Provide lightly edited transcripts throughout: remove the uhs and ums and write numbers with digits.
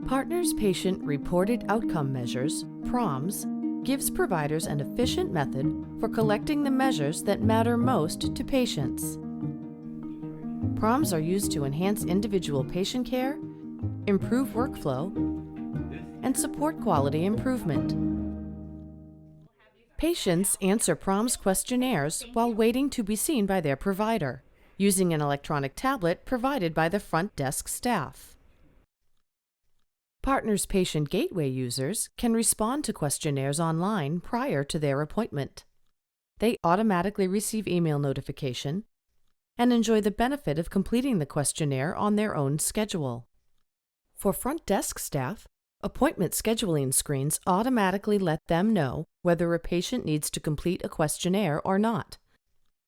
Partners-Patient Reported Outcome Measures, PROMs, gives providers an efficient method for collecting the measures that matter most to patients. PROMs are used to enhance individual patient care, improve workflow, and support quality improvement. Patients answer PROMs questionnaires while waiting to be seen by their provider, using an electronic tablet provided by the front desk staff. Partners Patient Gateway users can respond to questionnaires online prior to their appointment. They automatically receive email notification and enjoy the benefit of completing the questionnaire on their own schedule. For front desk staff, appointment scheduling screens automatically let them know whether a patient needs to complete a questionnaire or not.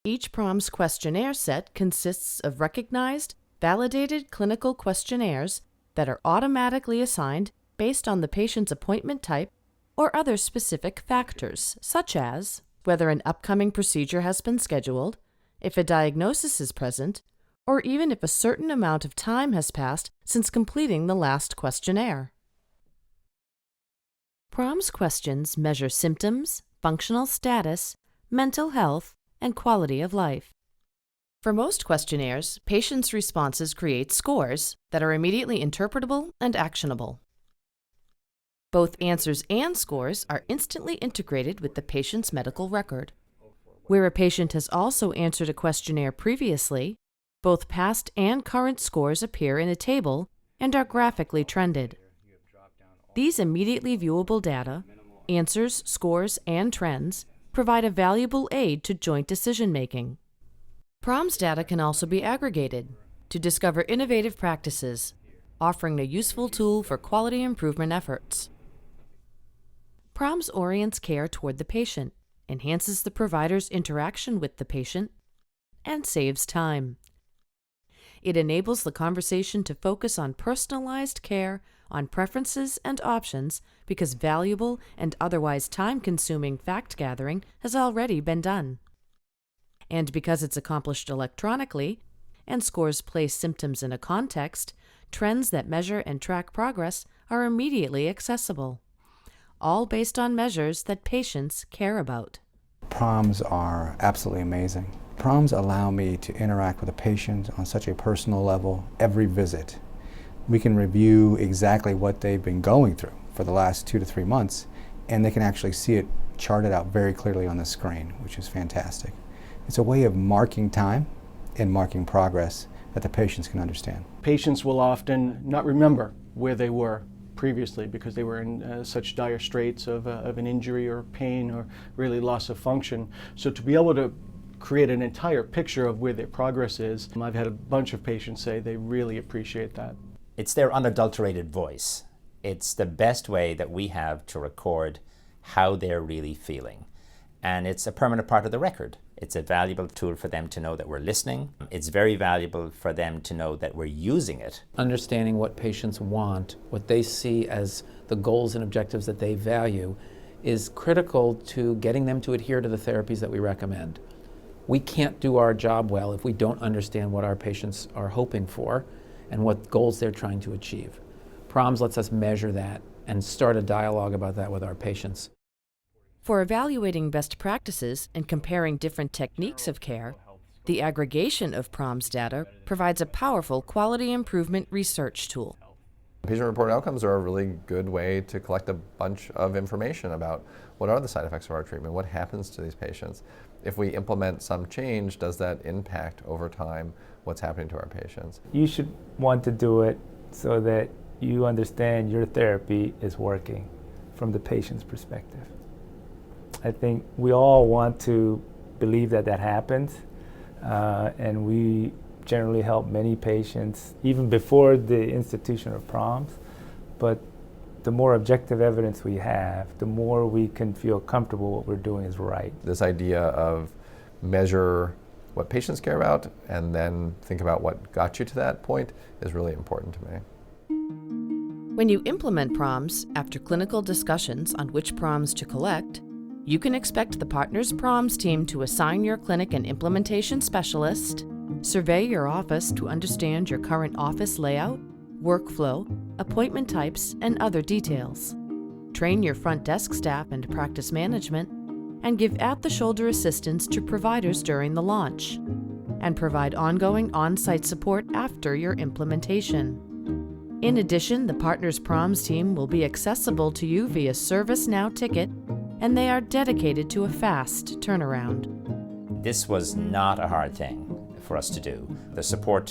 Each PROMs questionnaire set consists of recognized, validated clinical questionnaires that are automatically assigned based on the patient's appointment type or other specific factors, such as whether an upcoming procedure has been scheduled, if a diagnosis is present, or even if a certain amount of time has passed since completing the last questionnaire. PROMs questions measure symptoms, functional status, mental health, and quality of life. For most questionnaires, patients' responses create scores that are immediately interpretable and actionable. Both answers and scores are instantly integrated with the patient's medical record. Where a patient has also answered a questionnaire previously, both past and current scores appear in a table and are graphically trended. These immediately viewable data, answers, scores, and trends, provide a valuable aid to joint decision-making. PROMs data can also be aggregated to discover innovative practices, offering a useful tool for quality improvement efforts. PROMs orients care toward the patient, enhances the provider's interaction with the patient, and saves time. It enables the conversation to focus on personalized care, on preferences and options, because valuable and otherwise time-consuming fact-gathering has already been done. And because it's accomplished electronically, and scores place symptoms in a context, trends that measure and track progress are immediately accessible, all based on measures that patients care about. PROMs are absolutely amazing. PROMs allow me to interact with a patient on such a personal level every visit. We can review exactly what they've been going through for the last 2 to 3 months, and they can actually see it charted out very clearly on the screen, which is fantastic. It's a way of marking time and marking progress that the patients can understand. Patients will often not remember where they were previously because they were in such dire straits of an injury or pain or really loss of function. So to be able to create an entire picture of where their progress is, I've had a bunch of patients say they really appreciate that. It's their unadulterated voice. It's the best way that we have to record how they're really feeling. And it's a permanent part of the record. It's a valuable tool for them to know that we're listening. It's very valuable for them to know that we're using it. Understanding what patients want, what they see as the goals and objectives that they value, is critical to getting them to adhere to the therapies that we recommend. We can't do our job well if we don't understand what our patients are hoping for and what goals they're trying to achieve. PROMs lets us measure that and start a dialogue about that with our patients. For evaluating best practices and comparing different techniques of care, the aggregation of PROMs data provides a powerful quality improvement research tool. Patient-reported outcomes are a really good way to collect a bunch of information about what are the side effects of our treatment, what happens to these patients. If we implement some change, does that impact over time what's happening to our patients? You should want to do it so that you understand your therapy is working from the patient's perspective. I think we all want to believe that that happens, and we generally help many patients even before the institution of PROMs, but the more objective evidence we have, the more we can feel comfortable what we're doing is right. This idea of measure what patients care about and then think about what got you to that point is really important to me. When you implement PROMs after clinical discussions on which PROMs to collect, you can expect the Partners PROMs team to assign your clinic an implementation specialist, survey your office to understand your current office layout, workflow, appointment types, and other details. Train your front desk staff and practice management, and give at-the-shoulder assistance to providers during the launch, and provide ongoing on-site support after your implementation. In addition, the Partners PROMs team will be accessible to you via ServiceNow ticket, and they are dedicated to a fast turnaround. This was not a hard thing for us to do. The support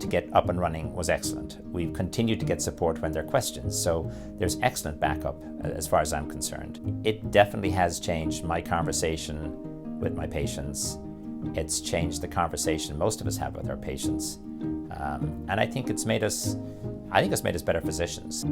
to get up and running was excellent. We've continued to get support when there are questions, so there's excellent backup as far as I'm concerned. It definitely has changed my conversation with my patients. It's changed the conversation most of us have with our patients. And I think it's made us better physicians.